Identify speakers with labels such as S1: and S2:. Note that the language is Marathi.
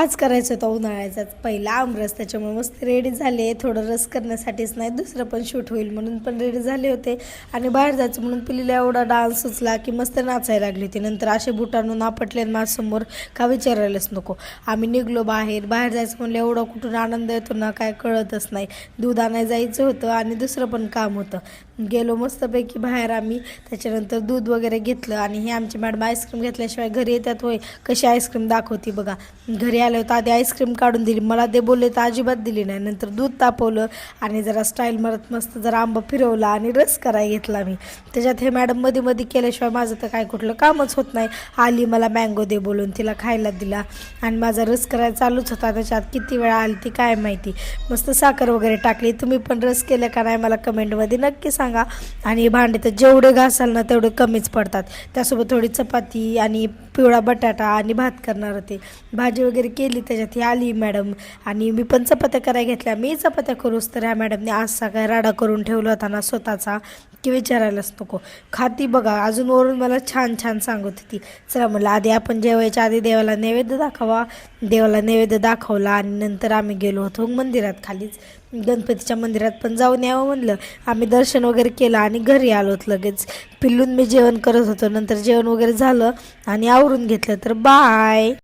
S1: आज करायचं होतं उन्हाळ्याचाच पहिला आमरस, त्याच्यामुळे मस्त रेडी झाले. थोडं रस करण्यासाठीच नाही, दुसरं पण शूट होईल म्हणून पण रेडी झाले होते. आणि बाहेर जायचं म्हणून पिलीला एवढा डान्स सुचला की मस्त नाचायला लागली होती. नंतर असे बुटांना आपटले माझ्यासमोर का विचारायलाच नको. आम्ही निघलो बाहेर जायचं म्हणलं एवढा कुठून आनंद येतो ना काय कळतच नाही. दूध आणायला जायचं होतं आणि दुसरं पण काम होतं. गेलो मस्तपैकी बाहेर आम्ही. त्याच्यानंतर दूध वगैरे घेतलं आणि हे आमची मॅडम आईस्क्रीम घेतल्याशिवाय घरी येतात होय, कशी आईस्क्रीम दाखवती बघा. घरी आलं होतं आधी आईस्क्रीम काढून दिली, मला दे बोलले तर अजिबात दिली नाही. नंतर दूध तापवलं आणि जरा स्टाईल मारत मस्त जरा आंबा फिरवला आणि रस करायला घेतला मी. त्याच्यात हे मॅडम मध्ये मध्ये केल्याशिवाय माझं तर काय कुठलं कामच होत नाही. आली मला मँगो दे बोलून, तिला खायला दिला आणि माझा रस करायला चालूच होता. त्याच्यात किती वेळा आली ती काय माहिती. मस्त साखर वगैरे टाकली. तुम्ही पण रस केलं का नाही मला कमेंटमध्ये नक्की सांगा. आणि भांडे तर जेवढे घासाल ना तेवढे कमीच पडतात. त्यासोबत थोडी चपाती आणि पिवळा बटाटा आणि भात करणार होते. भाजी वगैरे केली. त्याच्यात ही आली मॅडम आणि मी पण चपात्या करायला घेतल्या. मी चपात्या करूच तर ह्या मॅडमने असा काय राडा करून ठेवला होता ना स्वतःचा की विचारायलाच नको. खाती बघा अजून वरून मला छान छान सांगत होती. चला म्हटलं आधी आपण जेवायच्या आधी देवाला नैवेद्य दाखवा. देवाला नैवेद्य दाखवला आणि नंतर आम्ही गेलो होतो मंदिरात खालीच. गणपतीच्या मंदिरात पण जाऊन यावं म्हणलं. आम्ही दर्शन वगैरे केलं आणि घरी आलोत लगेच. पिल्लून मी जेवण करत होतो. नंतर जेवण वगैरे झालं आणि आवरून घेतलं. तर बाय.